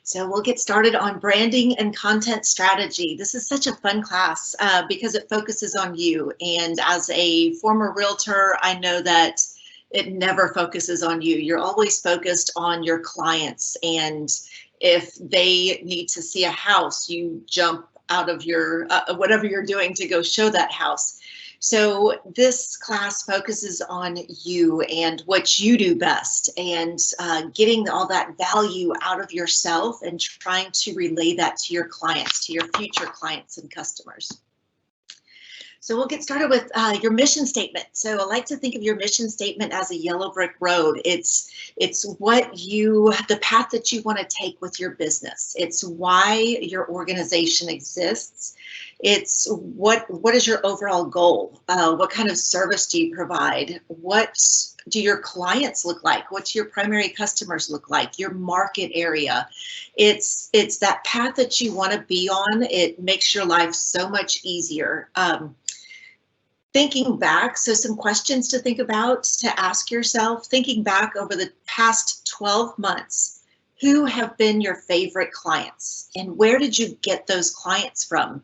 So we'll get started on branding and content strategy. This is such a fun class because it focuses on you. And as a former realtor, I know that it never focuses on you. You're always focused on your clients. And if they need to see a house, you jump out of your whatever you're doing to go show that house. So this class focuses on you and what you do best, and getting all that value out of yourself and trying to relay that to your clients, to your future clients and customers. So we'll get started with your mission statement. So I like to think of your mission statement as a yellow brick road. It's the path that you want to take with your business. It's why your organization exists. It's what is your overall goal? What kind of service do you provide? What do your clients look like? What's your primary customers look like? Your market area. It's that path that you want to be on. It makes your life so much easier. Thinking back, so some questions to think about, to ask yourself, thinking back over the past 12 months, who have been your favorite clients and where did you get those clients from?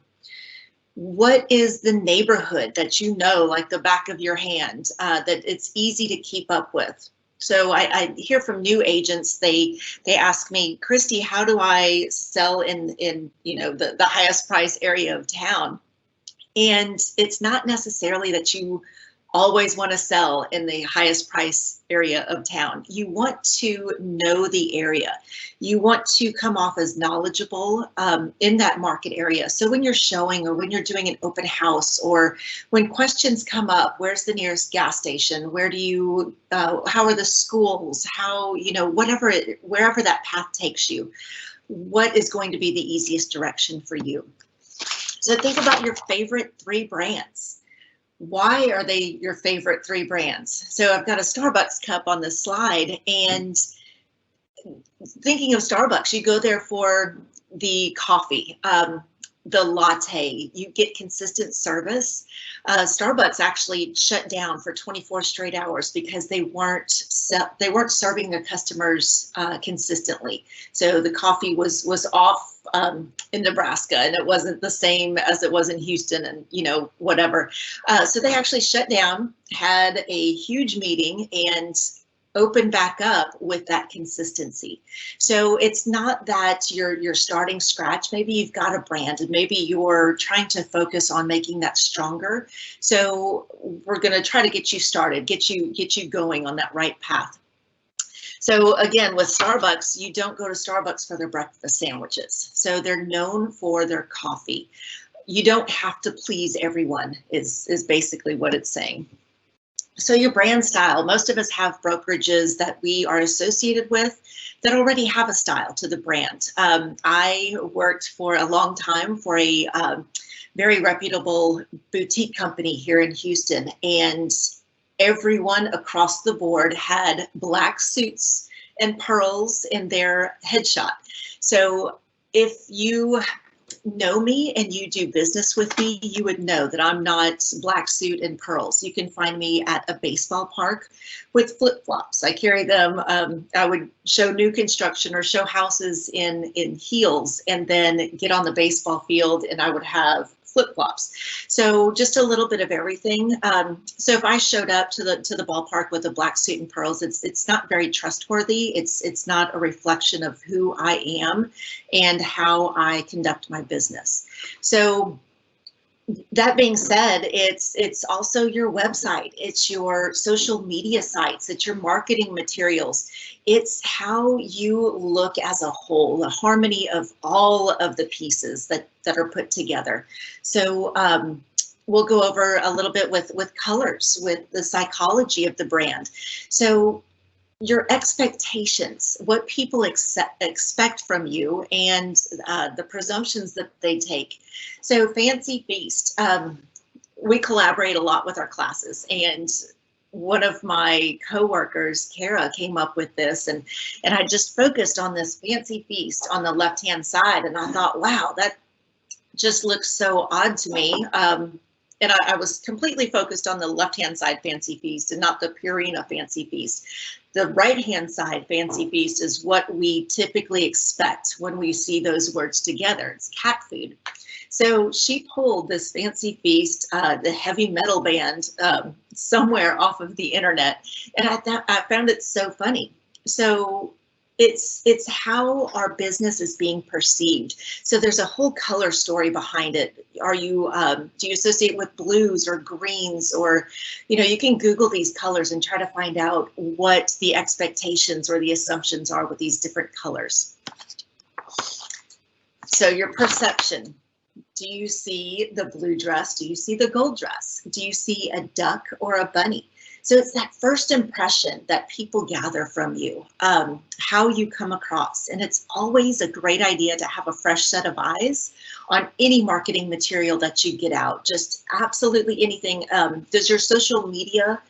What is the neighborhood that you know like the back of your hand, that it's easy to keep up with? So I hear from new agents, they ask me, Christy, how do I sell in the highest price area of town? And it's not necessarily that you always want to sell in the highest price area of town. You want to know the area. You want to come off as knowledgeable in that market area. So when you're showing or when you're doing an open house or when questions come up, where's the nearest gas station? Where do you, how are the schools? How, wherever that path takes you, what is going to be the easiest direction for you? So think about your favorite 3 brands. Why are they your favorite 3 brands? So I've got a Starbucks cup on this slide, and thinking of Starbucks, you go there for the coffee, the latte, you get consistent service. Starbucks actually shut down for 24 straight hours because they weren't serving their customers consistently. So the coffee was off in Nebraska, and it wasn't the same as it was in Houston, and whatever. So they actually shut down, had a huge meeting, and open back up with that consistency. So it's not that you're starting scratch. Maybe you've got a brand and maybe you're trying to focus on making that stronger. So we're going to try to get you started, get you going on that right path. So again, with Starbucks, you don't go to Starbucks for their breakfast sandwiches. So they're known for their coffee. You don't have to please everyone is basically what it's saying. So your brand style, most of us have brokerages that we are associated with that already have a style to the brand. I worked for a long time for a very reputable boutique company here in Houston, and everyone across the board had black suits and pearls in their headshot. So if you know me and you do business with me, you would know that I'm not black suit and pearls. You can find me at a baseball park with flip-flops. I carry them. I would show new construction or show houses in heels and then get on the baseball field and I would have flip-flops. So just a little bit of everything. So if I showed up to the ballpark with a black suit and pearls, it's not very trustworthy. It's not a reflection of who I am and how I conduct my business. So that being said, it's also your website, it's your social media sites, it's your marketing materials, it's how you look as a whole, the harmony of all of the pieces that are put together. So we'll go over a little bit with colors, with the psychology of the brand. So your expectations, what people expect from you, and the presumptions that they take. So Fancy Feast, we collaborate a lot with our classes, and one of my coworkers, Kara, came up with this, and I just focused on this Fancy Feast on the left-hand side, and I thought, wow, that just looks so odd to me. And I was completely focused on the left-hand side Fancy Feast and not the Purina Fancy Feast. The right-hand side, Fancy Feast, is what we typically expect when we see those words together. It's cat food. So she pulled this Fancy Feast, the heavy metal band, somewhere off of the internet, and I found it so funny. So it's how our business is being perceived. So there's a whole color story behind it. Are you do you associate with blues or greens, or you can Google these colors and try to find out what the expectations or the assumptions are with these different colors. So your perception. Do you see the blue dress? Do you see the gold dress? Do you see a duck or a bunny? So it's that first impression that people gather from you, how you come across. And it's always a great idea to have a fresh set of eyes on any marketing material that you get out, just absolutely anything. Does your social media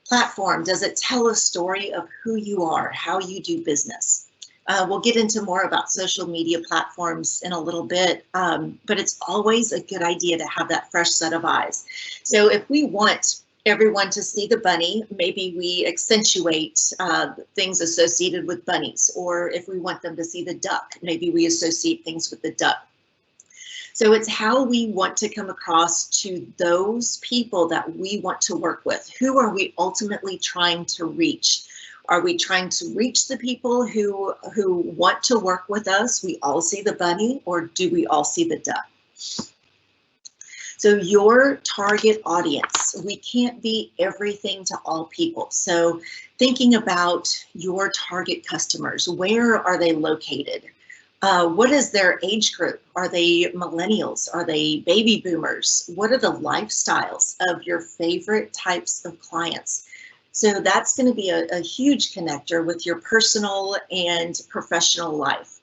platform, does it tell a story of who you are, how you do business? We'll get into more about social media platforms in a little bit, but it's always a good idea to have that fresh set of eyes. So if we want everyone to see the bunny, maybe we accentuate things associated with bunnies, or if we want them to see the duck, maybe we associate things with the duck. So it's how we want to come across to those people that we want to work with. Who are we ultimately trying to reach? Are we trying to reach the people who want to work with us? We all see the bunny, or do we all see the duck? So your target audience, we can't be everything to all people. So thinking about your target customers, where are they located? What is their age group? Are they millennials? Are they baby boomers? What are the lifestyles of your favorite types of clients? So that's going to be a huge connector with your personal and professional life.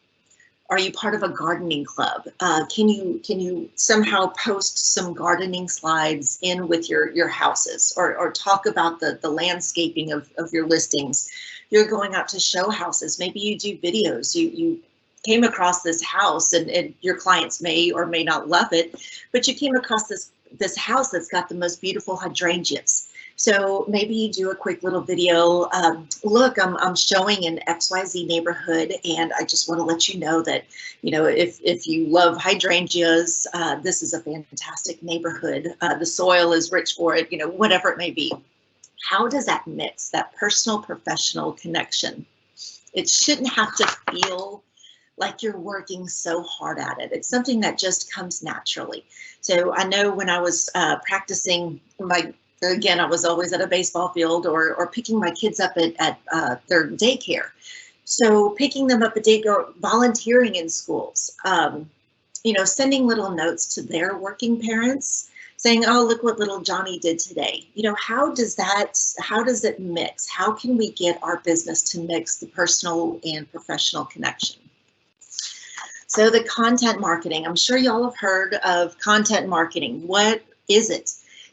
Are you part of a gardening club? Can you somehow post some gardening slides in with your houses, or talk about the landscaping of your listings? You're going out to show houses. Maybe you do videos. You came across this house, and your clients may or may not love it, but you came across this house that's got the most beautiful hydrangeas. So maybe you do a quick little video. Look, I'm showing an XYZ neighborhood, and I just want to let you know that, if you love hydrangeas, this is a fantastic neighborhood. The soil is rich for it, whatever it may be. How does that mix, that personal professional connection? It shouldn't have to feel like you're working so hard at it. It's something that just comes naturally. So I know when I was practicing again, I was always at a baseball field or picking my kids up at their daycare. So picking them up at daycare, volunteering in schools, sending little notes to their working parents saying, oh, look what little Johnny did today. How does it mix? How can we get our business to mix the personal and professional connection? So the content marketing, I'm sure y'all have heard of content marketing. What is it?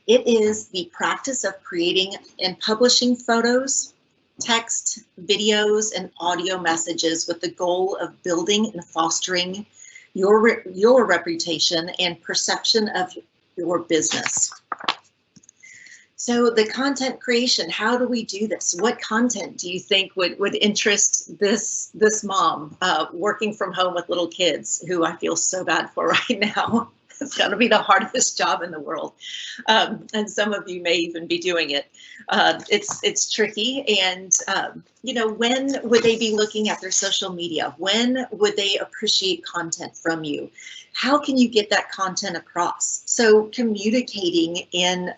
It is the practice of creating and publishing photos, text, videos, and audio messages with the goal of building and fostering your reputation and perception of your business. So the content creation, how do we do this? What content do you think would interest this mom working from home with little kids, who I feel so bad for right now? It's got to be the hardest job in the world, and some of you may even be doing it. It's tricky, and when would they be looking at their social media? When would they appreciate content from you? How can you get that content across? So communicating at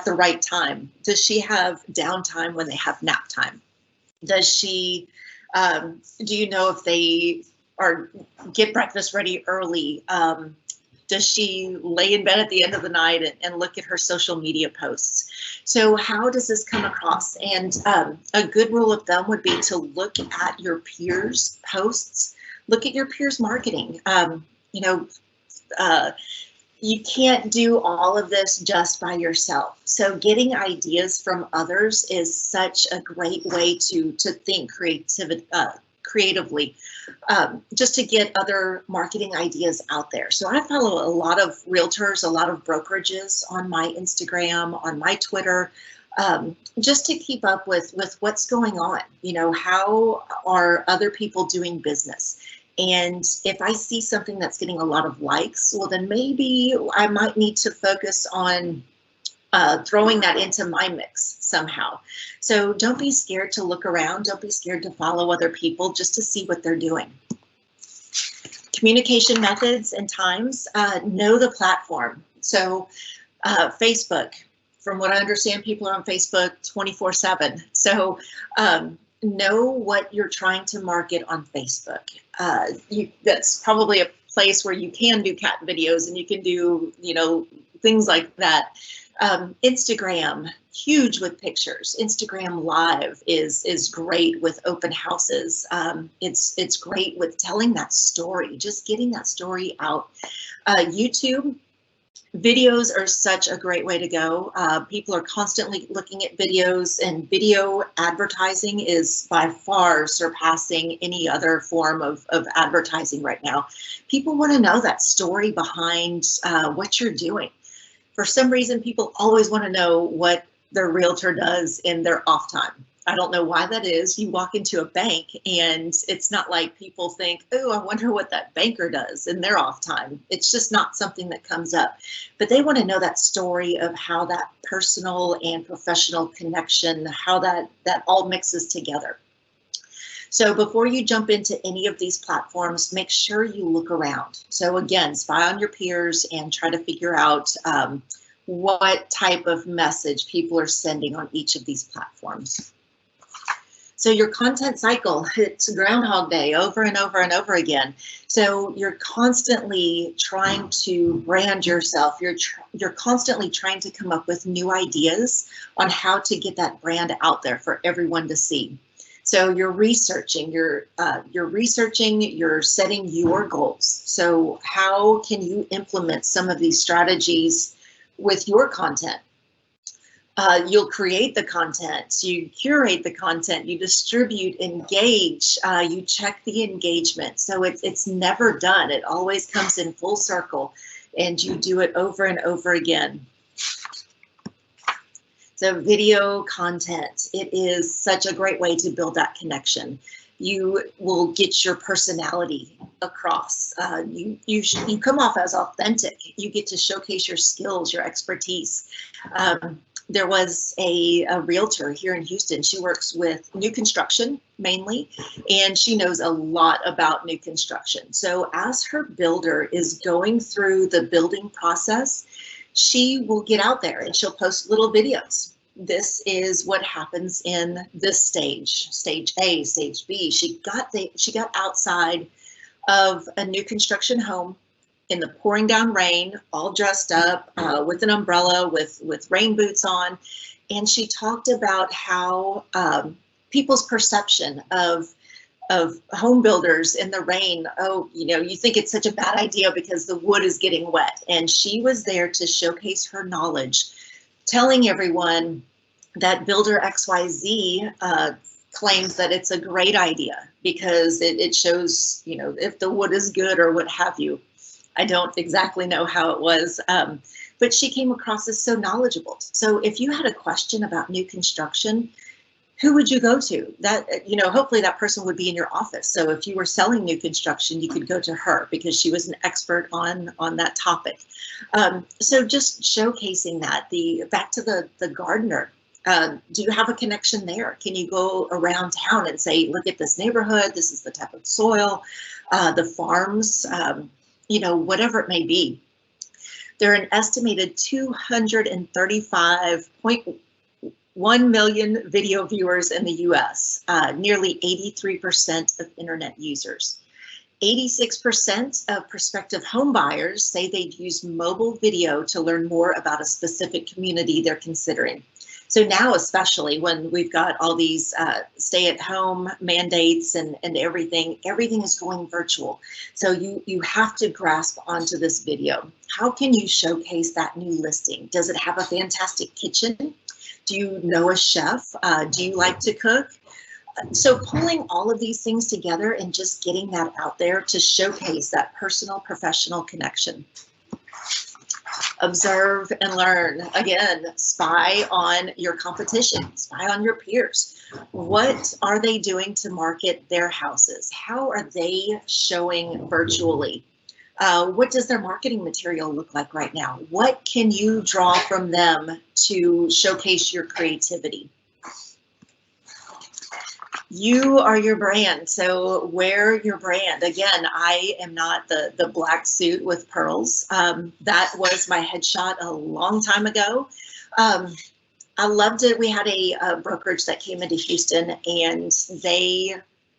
the right time. Does she have downtime when they have nap time? Does she? Do you know if they get breakfast ready early? Does she lay in bed at the end of the night and look at her social media posts? So how does this come across? And a good rule of thumb would be to look at your peers' posts, look at your peers' marketing. You can't do all of this just by yourself. So getting ideas from others is such a great way to think creatively, just to get other marketing ideas out there. So I follow a lot of realtors, a lot of brokerages on my Instagram, on my Twitter. just to keep up with what's going on. You know, how are other people doing business? And if I see something that's getting a lot of likes, well, then maybe I might need to focus on throwing that into my mix somehow. So don't be scared to look around. Don't be scared to follow other people just to see what they're doing. Communication methods and times, know the platform. So Facebook, from what I understand, people are on Facebook 24/7. So know what you're trying to market on Facebook. That's probably a place where you can do cat videos and you can do, you know, things like that. Instagram, huge with pictures. Instagram Live is great with open houses. It's great with telling that story, just getting that story out. YouTube, videos are such a great way to go. People are constantly looking at videos, and video advertising is by far surpassing any other form of advertising right now. People want to know that story behind what you're doing. For some reason, people always want to know what their realtor does in their off time. I don't know why that is. You walk into a bank and it's not like people think, oh, I wonder what that banker does in their off time. It's just not something that comes up. But they want to know that story of how that personal and professional connection, how that all mixes together. So before you jump into any of these platforms, make sure you look around. So again, spy on your peers and try to figure out what type of message people are sending on each of these platforms. So your content cycle, it's Groundhog Day over and over and over again. So you're constantly trying to brand yourself. You're constantly trying to come up with new ideas on how to get that brand out there for everyone to see. So you're researching, you're setting your goals. So how can you implement some of these strategies with your content? You'll create the content, you curate the content, you distribute, engage, you check the engagement. So it's never done. It always comes in full circle, and you do it over and over again. So video content, it is such a great way to build that connection. You will get your personality across. You come off as authentic. You get to showcase your skills, your expertise. There was a realtor here in Houston. She works with new construction mainly, and she knows a lot about new construction. So as her builder is going through the building process, she will get out there and she'll post little videos. This is what happens in this stage, stage A, stage B. She got outside of a new construction home in the pouring down rain, all dressed up with an umbrella, with rain boots on. And she talked about how people's perception of home builders in the rain, oh, you know, you think it's such a bad idea because the wood is getting wet. And she was there to showcase her knowledge, telling everyone that builder XYZ claims that it's a great idea because it shows, you know, if the wood is good or what have you. I don't exactly know how it was, but she came across as so knowledgeable. So if you had a question about new construction, who would you go to? That, you know, hopefully that person would be in your office. So if you were selling new construction, you could go to her because she was an expert on that topic. So just showcasing that. Back to the gardener. Do you have a connection there? Can you go around town and say, look at this neighborhood, this is the type of soil, the farms, you know, whatever it may be. There are an estimated 235.1 million video viewers in the US, nearly 83% of internet users. 86% of prospective home buyers say they'd use mobile video to learn more about a specific community they're considering. So now, especially when we've got all these stay-at-home mandates and everything is going virtual. So you have to grasp onto this video. How can you showcase that new listing? Does it have a fantastic kitchen? Do you know a chef? Do you like to cook? So pulling all of these things together and just getting that out there to showcase that personal, professional connection. Observe and learn. Again, spy on your competition, spy on your peers. What are they doing to market their houses? How are they showing virtually? What does their marketing material look like right now? What can you draw from them to showcase your creativity? You are your brand, so wear your brand. Again, I am not the black suit with pearls. That was my headshot a long time ago. I loved it. We had a brokerage that came into Houston, and they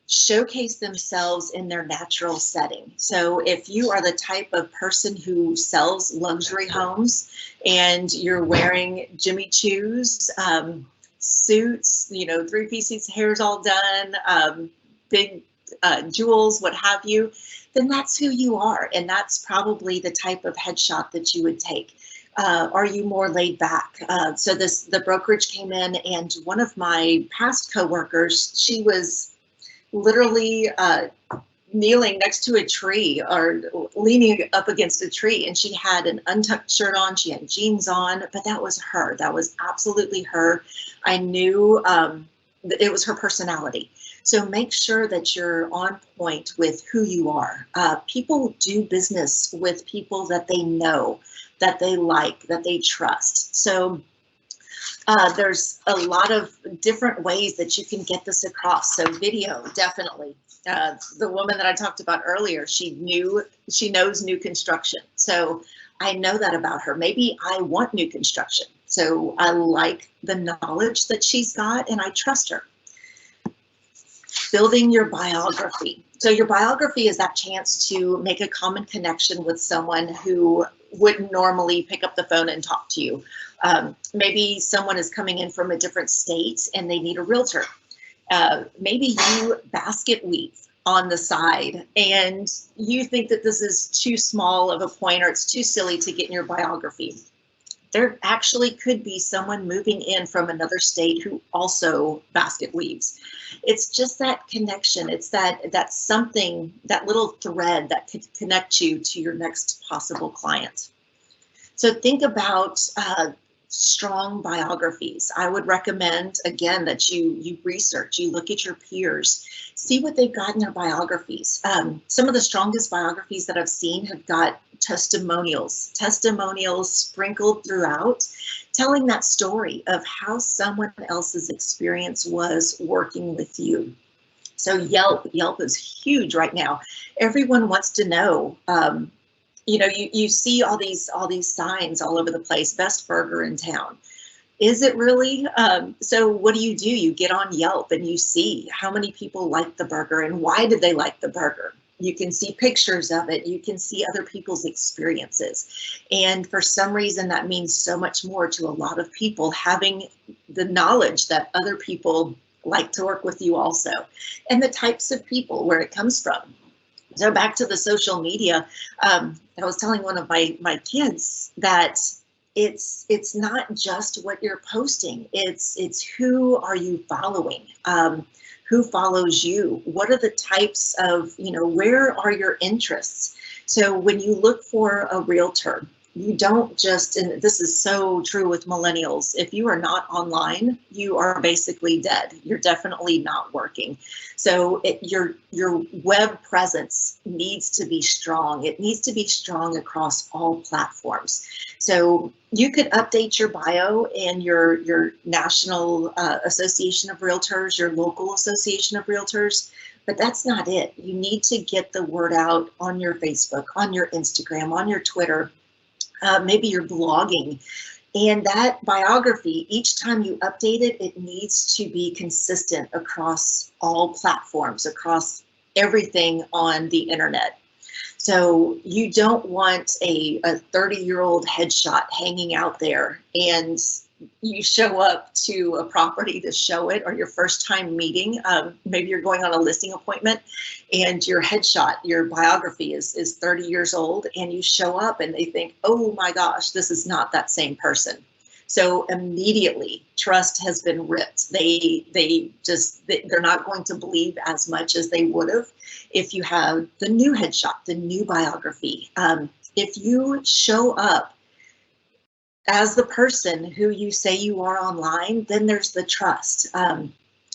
showcase themselves in their natural setting. So if you are the type of person who sells luxury homes and you're wearing Jimmy Choo's, suits, you know, three-piece suits, hair's all done, big jewels, what have you, then that's who you are. And that's probably the type of headshot that you would take. Are you more laid back? So the brokerage came in, and one of my past coworkers, she was literally kneeling next to a tree or leaning up against a tree, and she had an untucked shirt on, she had jeans on, but that was her. That was absolutely her. I knew it was her personality. So make sure that you're on point with who you are. People do business with people that they know, that they like, that they trust. So there's a lot of different ways that you can get this across. So video, definitely. The woman that I talked about earlier, she knows new construction. So I know that about her. Maybe I want new construction. So I like the knowledge that she's got, and I trust her. Building your biography. So your biography is that chance to make a common connection with someone who wouldn't normally pick up the phone and talk to you. Maybe someone is coming in from a different state and they need a realtor. Maybe you basket weave on the side and you think that this is too small of a point or it's too silly to get in your biography. There actually could be someone moving in from another state who also basket weaves. It's just that connection. It's that something, that little thread that could connect you to your next possible client. So think about strong biographies. I would recommend, again, that you research, you look at your peers, see what they've got in their biographies. Some of the strongest biographies that I've seen have got testimonials sprinkled throughout, telling that story of how someone else's experience was working with you. So Yelp is huge right now. Everyone wants to know, you know, you see all these signs all over the place, best burger in town. Is it really? So what do? You get on Yelp and you see how many people like the burger and why did they like the burger. You can see pictures of it. You can see other people's experiences. And for some reason, that means so much more to a lot of people, having the knowledge that other people like to work with you also, and the types of people, where it comes from. So back to the social media, I was telling one of my kids that it's not just what you're posting. It's who are you following? Who follows you? What are the types of, you know, where are your interests? So when you look for a realtor, you don't just, and this is so true with millennials, if you are not online, you are basically dead. You're definitely not working. So your web presence needs to be strong. It needs to be strong across all platforms. So you could update your bio in your national association of realtors, your local association of realtors, but that's not it. You need to get the word out on your Facebook, on your Instagram, on your Twitter. Maybe you're blogging, and that biography, each time you update it, it needs to be consistent across all platforms, across everything on the internet. So you don't want a 30-year-old headshot hanging out there and you show up to a property to show it, or your first time meeting. Maybe you're going on a listing appointment and your headshot, your biography is 30 years old, and you show up and they think, oh my gosh, this is not that same person. So immediately trust has been ripped. They're not going to believe as much as they would have if you have the new headshot, the new biography. If you show up as the person who you say you are online, then there's the trust.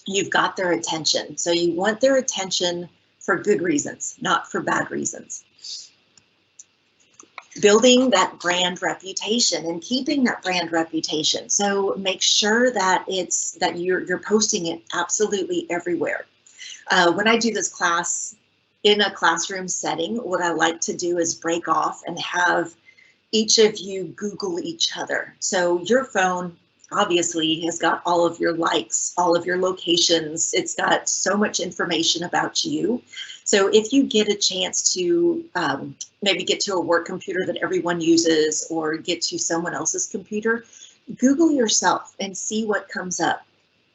You've got their attention. So you want their attention for good reasons, not for bad reasons. Building that brand reputation and keeping that brand reputation. So make sure that you're posting it absolutely everywhere. When I do this class in a classroom setting, what I like to do is break off and have each of you Google each other. So your phone obviously has got all of your likes, all of your locations. It's got so much information about you. So if you get a chance to maybe get to a work computer that everyone uses or get to someone else's computer, Google yourself and see what comes up.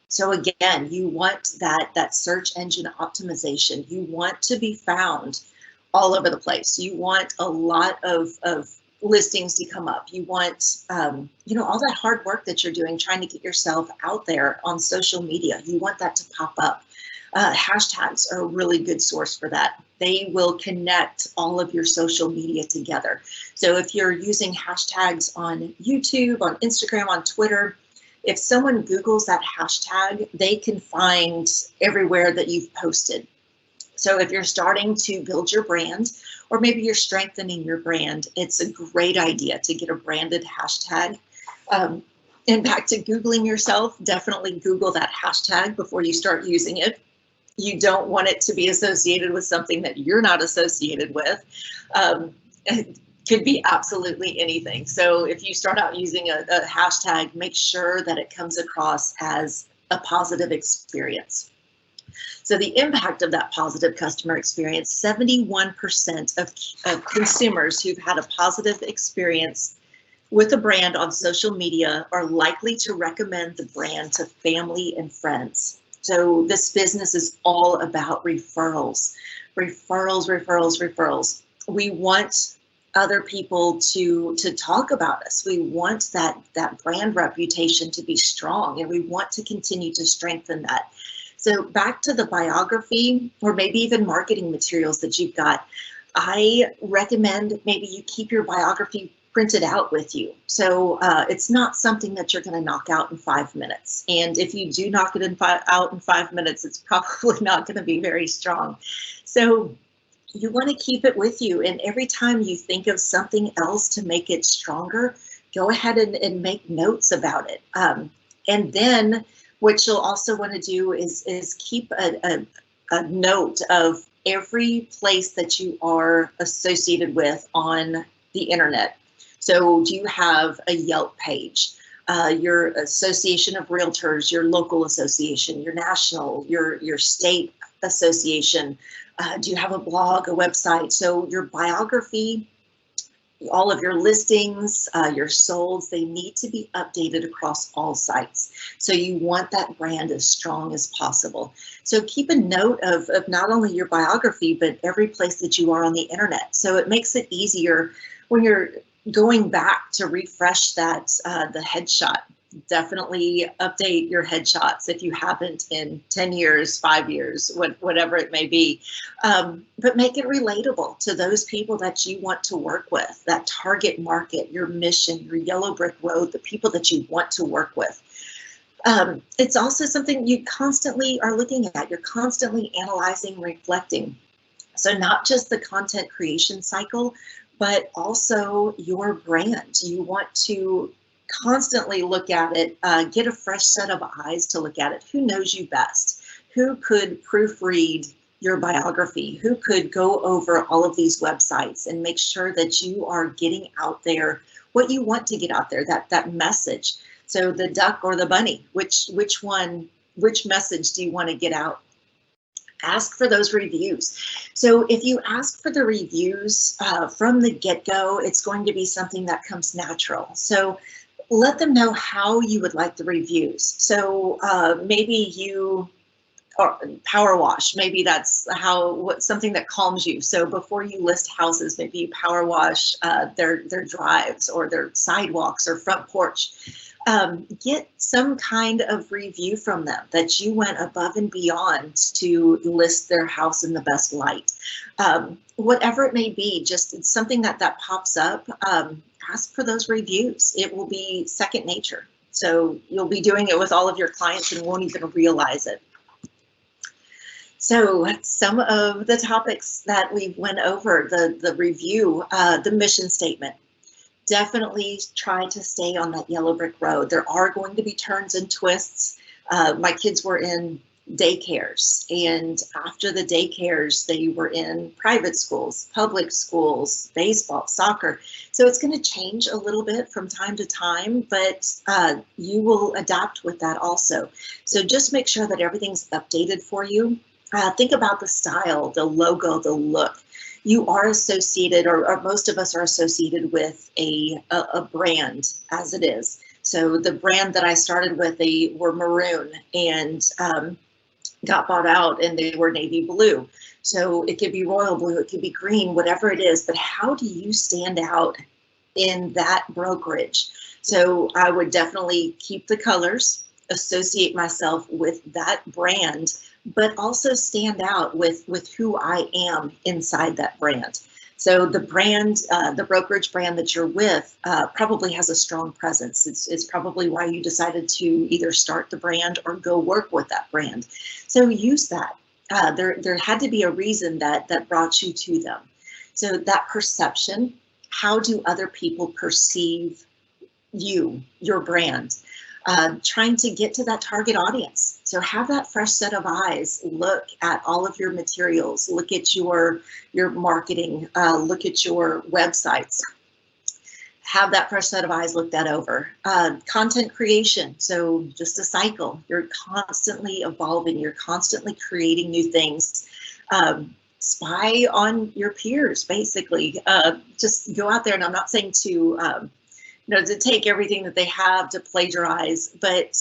So again, you want that search engine optimization. You want to be found all over the place. You want a lot of listings to come up. You want, you know, all that hard work that you're doing, trying to get yourself out there on social media. You want that to pop up. Hashtags are a really good source for that. They will connect all of your social media together. So if you're using hashtags on YouTube, on Instagram, on Twitter, if someone Googles that hashtag, they can find everywhere that you've posted. So if you're starting to build your brand, or maybe you're strengthening your brand, it's a great idea to get a branded hashtag. And back to Googling yourself, definitely Google that hashtag before you start using it. You don't want it to be associated with something that you're not associated with. It could be absolutely anything. So if you start out using a hashtag, make sure that it comes across as a positive experience. So the impact of that positive customer experience, 71% of consumers who've had a positive experience with a brand on social media are likely to recommend the brand to family and friends. So this business is all about referrals, referrals, referrals, referrals. We want other people to talk about us. We want that brand reputation to be strong, and we want to continue to strengthen that. So back to the biography, or maybe even marketing materials that you've got, I recommend maybe you keep your biography printed out with you. So it's not something that you're going to knock out in 5 minutes. And if you do knock it out in 5 minutes, it's probably not going to be very strong. So you want to keep it with you. And every time you think of something else to make it stronger, go ahead and make notes about it. And then what you'll also want to do is keep a note of every place that you are associated with on the internet. So do you have a Yelp page, your association of realtors, your local association, your national, your state association? Do you have a blog, a website? So your biography, all of your listings, your solds, they need to be updated across all sites. So you want that brand as strong as possible. So keep a note of not only your biography, but every place that you are on the internet. So it makes it easier when you're going back to refresh that, the headshot. Definitely update your headshots if you haven't in 10 years, 5 years, whatever it may be. But make it relatable to those people that you want to work with, that target market, your mission, your yellow brick road, the people that you want to work with. It's also something you constantly are looking at. You're constantly analyzing, reflecting. So not just the content creation cycle, but also your brand. You want to constantly look at it, get a fresh set of eyes to look at it. Who knows you best? Who could proofread your biography? Who could go over all of these websites and make sure that you are getting out there what you want to get out there, that message? So the duck or the bunny, which message do you want to get out? Ask for those reviews. So if you ask for the reviews from the get-go, it's going to be something that comes natural. So let them know how you would like the reviews. So maybe you power wash, maybe that's something that calms you. So before you list houses, maybe you power wash their drives or their sidewalks or front porch. Get some kind of review from them that you went above and beyond to list their house in the best light. Whatever it may be, just something that pops up, ask for those reviews. It will be second nature. So you'll be doing it with all of your clients and won't even realize it. So some of the topics that we went over, the review, the mission statement. Definitely try to stay on that yellow brick road. There are going to be turns and twists. My kids were in daycares, and after the daycares, they were in private schools, public schools, baseball, soccer. So it's going to change a little bit from time to time, but you will adapt with that also. So just make sure that everything's updated for you. Think about the style, the logo, the look. You are associated, or most of us are associated with a brand as it is. So the brand that I started with, they were maroon and got bought out and they were navy blue. So it could be royal blue, it could be green, whatever it is, but how do you stand out in that brokerage? So I would definitely keep the colors, associate myself with that brand, but also stand out with who I am inside that brand. So the brand, the brokerage brand that you're with probably has a strong presence. It's probably why you decided to either start the brand or go work with that brand. So use that. There had to be a reason that brought you to them. So that perception, how do other people perceive you, your brand? Trying to get to that target audience. So have that fresh set of eyes, look at all of your materials, look at your marketing, look at your websites. Have that fresh set of eyes, look that over. Content creation, so just a cycle. You're constantly evolving, you're constantly creating new things. Spy on your peers, basically. Just go out there, and I'm not saying to to take everything that they have to plagiarize, but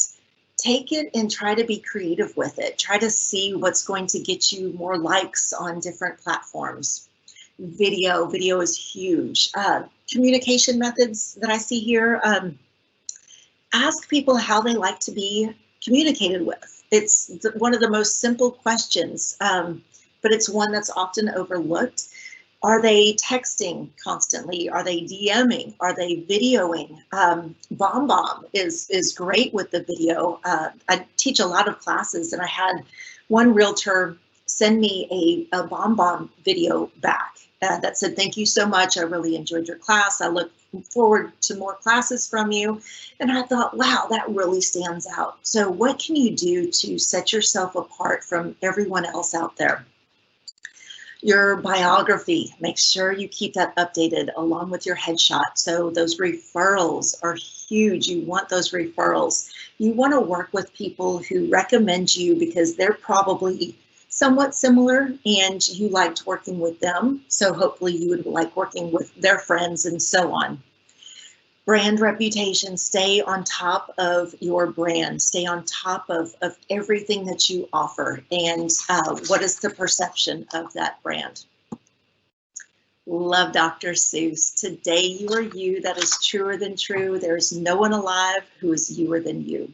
take it and try to be creative with it. Try to see what's going to get you more likes on different platforms. Video is huge. Communication methods that I see here. Ask people how they like to be communicated with. It's one of the most simple questions, but it's one that's often overlooked. Are they texting constantly? Are they DMing? Are they videoing? BombBomb is great with the video. I teach a lot of classes, and I had one realtor send me a BombBomb video back that said, "Thank you so much. I really enjoyed your class. I look forward to more classes from you." And I thought, wow, that really stands out. So what can you do to set yourself apart from everyone else out there? Your biography, make sure you keep that updated along with your headshot. So those referrals are huge. You want those referrals. You want to work with people who recommend you because they're probably somewhat similar and you liked working with them. So hopefully you would like working with their friends and so on. Brand reputation, stay on top of your brand, stay on top of everything that you offer, and what is the perception of that brand. Love Dr. Seuss. Today you are you. That is truer than true. There is no one alive who is youer than you.